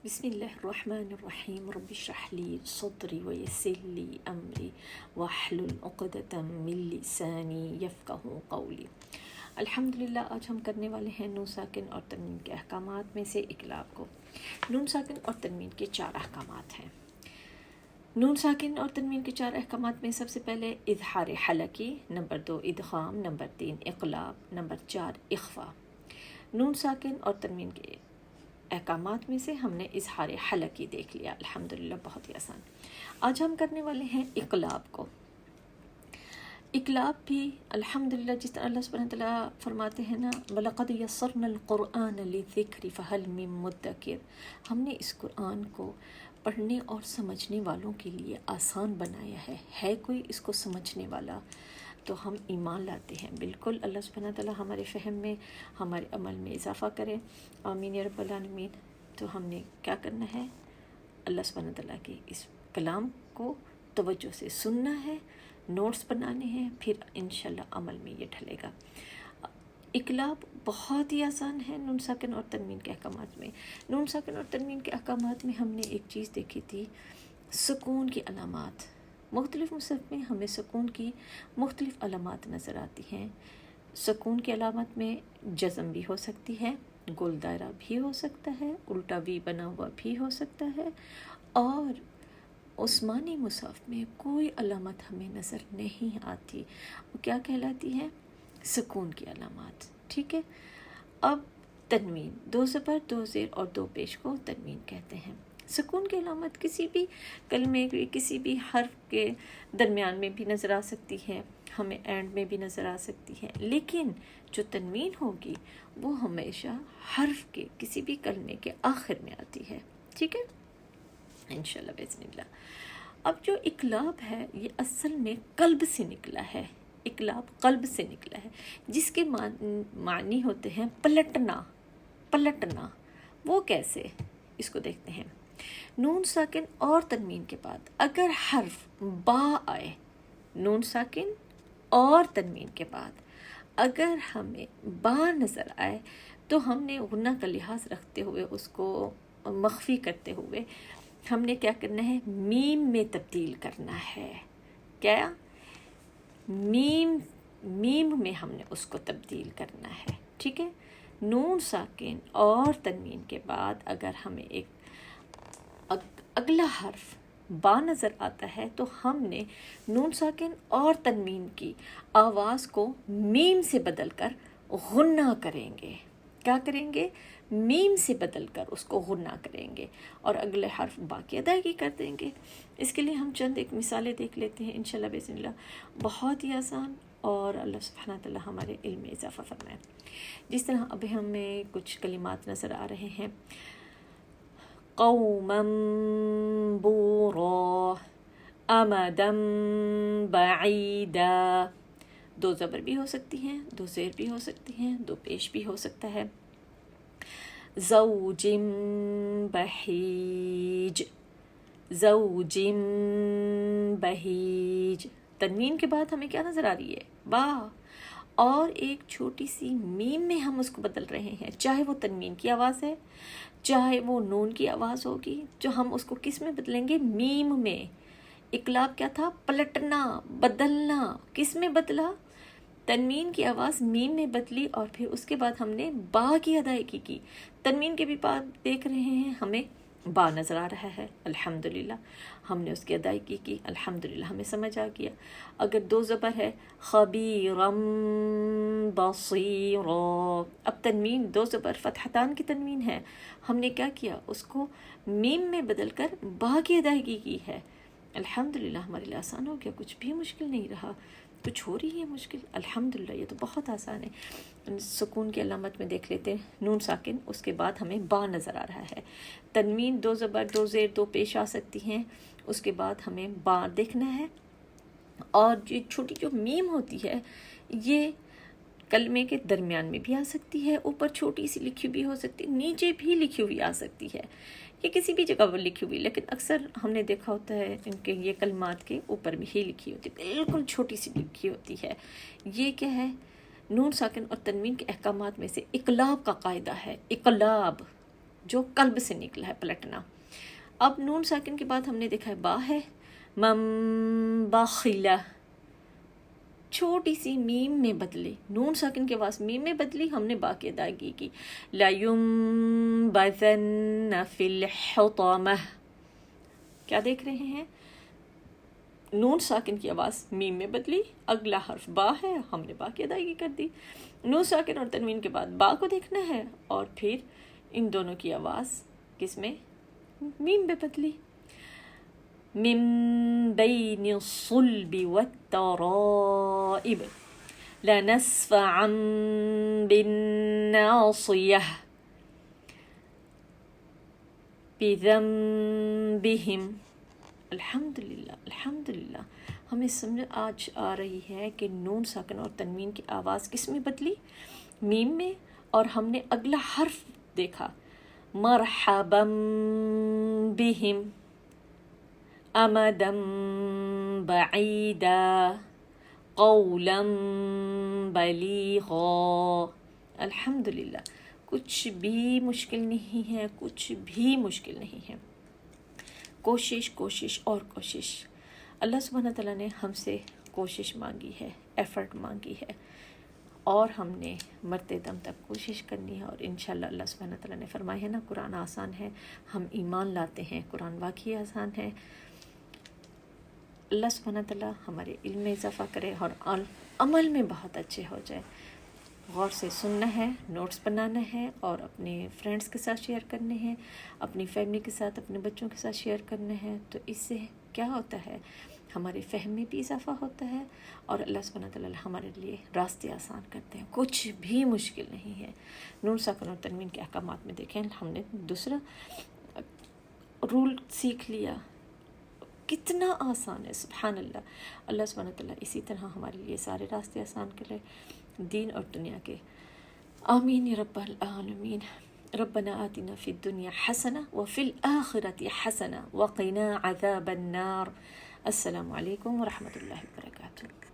بسم الله الرحمن الرحیم رب اشرح لی صدری ویسر لی امری واحلل عقدۃ من لسانی یفقہوا قولی۔ الحمدللہ آج ہم کرنے والے ہیں نون ساکن اور تنوین کے احکامات میں سے اقلاب کو۔ نون ساکن اور تنوین کے 4 احکامات ہیں۔ نون ساکن اور تنوین کے 4 احکامات میں سب سے پہلے اظہار حلقی، نمبر 2 ادغام، نمبر 3 اقلاب، نمبر 4 اخفا۔ نون ساکن اور تنوین کے احکامات میں سے ہم نے اظہار حلقی دیکھ لیا، الحمدللہ بہت ہی آسان۔ آج ہم کرنے والے ہیں اقلاب کو۔ اقلاب بھی الحمدللہ جس طرح اللہ سبحانہ وتعالیٰ فرماتے ہیں نا وَلَقَدْ يَسَّرْنَا الْقُرْآنَ لِلذِّكْرِ فَهَلْ مِن مُدَّكِرٍ، ہم نے اس قرآن کو پڑھنے اور سمجھنے والوں کے لیے آسان بنایا ہے کوئی اس کو سمجھنے والا؟ تو ہم ایمان لاتے ہیں۔ بالکل اللہ سبحانہ وتعالیٰ ہمارے فہم میں، ہمارے عمل میں اضافہ کرے، آمین یا رب العالمین۔ تو ہم نے کیا کرنا ہے؟ اللہ سبحانہ وتعالیٰ کے اس کلام کو توجہ سے سننا ہے، نوٹس بنانے ہیں، پھر انشاءاللہ عمل میں یہ ڈھلے گا۔ اقلاب بہت ہی آسان ہے نون ساکن اور تنوین کے احکامات میں۔ نون ساکن اور تنوین کے احکامات میں ہم نے ایک چیز دیکھی تھی، سکون کی علامات۔ مختلف مصحف میں ہمیں سکون کی مختلف علامات نظر آتی ہیں۔ سکون کی علامت میں جزم بھی ہو سکتی ہے، گول دائرہ بھی ہو سکتا ہے، الٹا وی بنا ہوا بھی ہو سکتا ہے، اور عثمانی مصحف میں کوئی علامت ہمیں نظر نہیں آتی۔ وہ کیا کہلاتی ہے؟ سکون کی علامات۔ ٹھیک ہے، اب تنوین، 2 زبر 2 زیر اور 2 پیش کو تنوین کہتے ہیں۔ سکون کی علامت کسی بھی کلمے کے کسی بھی حرف کے درمیان میں بھی نظر آ سکتی ہے، ہمیں اینڈ میں بھی نظر آ سکتی ہے، لیکن جو تنوین ہوگی وہ ہمیشہ حرف کے کسی بھی کلمے کے آخر میں آتی ہے۔ ٹھیک ہے، انشاءاللہ باذن اللہ۔ اب جو اقلاب ہے یہ اصل میں قلب سے نکلا ہے، اقلاب قلب سے نکلا ہے، جس کے معنی ہوتے ہیں پلٹنا، پلٹنا۔ وہ کیسے؟ اس کو دیکھتے ہیں۔ نون ساکن اور تنوین کے بعد اگر حرف با آئے، نون ساکن اور تنوین کے بعد اگر ہمیں با نظر آئے تو ہم نے غنہ کا لحاظ رکھتے ہوئے اس کو مخفی کرتے ہوئے ہم نے کیا کرنا ہے؟ میم میں تبدیل کرنا ہے۔ کیا؟ میم میں ہم نے اس کو تبدیل کرنا ہے۔ ٹھیک ہے، نون ساکن اور تنوین کے بعد اگر ہمیں ایک اگلا حرف با نظر آتا ہے تو ہم نے نون ساکن اور تنوین کی آواز کو میم سے بدل کر غنہ کریں گے۔ کیا کریں گے؟ میم سے بدل کر اس کو غنہ کریں گے اور اگلے حرف با کی ادائیگی کر دیں گے۔ اس کے لیے ہم چند ایک مثالیں دیکھ لیتے ہیں انشاءاللہ باذن اللہ، بہت ہی آسان، اور اللہ سبحانہ تعالیٰ ہمارے علم میں اضافہ فرمائے۔ جس طرح اب ہمیں کچھ کلمات نظر آ رہے ہیں، قوما بورا، امدا بعیدا، 2 زبر بھی ہو سکتی ہیں، 2 زیر بھی ہو سکتی ہیں، 2 پیش بھی ہو سکتا ہے۔ زوج بہیج، زوج بہیج۔ تنوین کے بعد ہمیں کیا نظر آ رہی ہے؟ با، اور ایک چھوٹی سی میم میں ہم اس کو بدل رہے ہیں، چاہے وہ تنوین کی آواز ہے چاہے وہ نون کی آواز ہوگی، جو ہم اس کو کس میں بدلیں گے؟ میم میں۔ اقلاب کیا تھا؟ پلٹنا، بدلنا۔ کس میں بدلا؟ تنوین کی آواز میم میں بدلی، اور پھر اس کے بعد ہم نے با کی ادائیگی کی۔ تنوین کے بھی بعد دیکھ رہے ہیں ہمیں با نظر آ رہا ہے، الحمدللہ ہم نے اس کی ادائیگی کی، الحمدللہ ہمیں سمجھ آ گیا۔ اگر 2 زبر ہے، خبیرم بصیرا، اب تنوین 2 زبر فتحتان کی تنوین ہے، ہم نے کیا کیا؟ اس کو میم میں بدل کر با کی ادائیگی کی ہے، الحمدللہ ہمارے لیے آسان ہو گیا، کچھ بھی مشکل نہیں رہا۔ کچھ ہو رہی ہے مشکل؟ الحمدللہ یہ تو بہت آسان ہے۔ سکون کی علامت میں دیکھ لیتے ہیں، نون ساکن، اس کے بعد ہمیں با نظر آ رہا ہے۔ تنوین 2 زبر 2 زیر 2 پیش آ سکتی ہیں، اس کے بعد ہمیں با دیکھنا ہے، اور یہ چھوٹی جو میم ہوتی ہے یہ کلمے کے درمیان میں بھی آ سکتی ہے، اوپر چھوٹی سی لکھی بھی ہو سکتی ہے، نیچے بھی لکھی ہوئی آ سکتی ہے، یہ کسی بھی جگہ پر لکھی ہوئی، لیکن اکثر ہم نے دیکھا ہوتا ہے ان کے یہ کلمات کے اوپر بھی ہی لکھی ہوتی ہے، بالکل چھوٹی سی لکھی ہوتی ہے۔ یہ کیا ہے؟ نون ساکن اور تنوین کے احکامات میں سے اقلاب کا قاعدہ ہے۔ اقلاب جو قلب سے نکلا ہے، پلٹنا۔ اب نون ساکن کے بعد ہم نے دیکھا ہے با ہے، من بخلہ، چھوٹی سی میم میں بدلی، نون ساکن کے بعد میم میں بدلی، ہم نے با کی ادائیگی کی، لَيُنبَذَنَّ فِي الْحُطَمَةِ۔ کیا دیکھ رہے ہیں؟ نون ساکن کی آواز میم میں بدلی، اگلا حرف با ہے، ہم نے با کی ادائیگی کر دی۔ نون ساکن اور تنوین کے بعد با کو دیکھنا ہے اور پھر ان دونوں کی آواز کس میں؟ میم میں بدلی۔ من بین الصلب والترائب لنسفعا بالناصیہ بذنبہم۔ الحمدللہ الحمدللہ، ہمیں سمجھ آج آ رہی ہے کہ نون ساکن اور تنوین کی آواز کس میں بدلی؟ میم میں، اور ہم نے اگلا حرف دیکھا، مرحبا بہم، امدا بعیدا، قولا بلیغا۔ الحمدللہ، کچھ بھی مشکل نہیں ہے، کچھ بھی مشکل نہیں ہے، کوشش کوشش اور کوشش۔ اللہ سبحانہ تعالیٰ نے ہم سے کوشش مانگی ہے، ایفرٹ مانگی ہے، اور ہم نے مرتے دم تک کوشش کرنی ہے، اور انشاءاللہ اللہ سبحانہ تعالیٰ نے فرمایا ہے نا، قرآن آسان ہے، ہم ایمان لاتے ہیں، قرآن واقعی آسان ہے۔ اللہ سبحانہ تعالیٰ ہمارے علم میں اضافہ کرے اور عمل میں بہت اچھے ہو جائے۔ غور سے سننا ہے، نوٹس بنانا ہے، اور اپنے فرینڈس کے ساتھ شیئر کرنے ہیں، اپنی فیملی کے ساتھ، اپنے بچوں کے ساتھ شیئر کرنے ہیں، تو اس سے کیا ہوتا ہے، ہمارے فہم میں بھی اضافہ ہوتا ہے، اور اللہ سبحانہ تعالیٰ ہمارے لیے راستے آسان کرتے ہیں، کچھ بھی مشکل نہیں ہے۔ نون ساکن اور تنوین کے احکامات میں دیکھیں، ہم نے دوسرا رول سیکھ لیا، کتنا آسان ہے، سبحان اللہ۔ اللہ سبحانہ تعالیٰ اسی طرح ہمارے لیے سارے راستے آسان کرے، دین اور دنیا کے۔ آمین یا رب العالمین۔ ربنا آتنا فی الدنیا حسنہ وفی الآخرۃ حسنہ وقنا عذاب النار۔ السلام علیکم ورحمۃ اللہ وبرکاتہ۔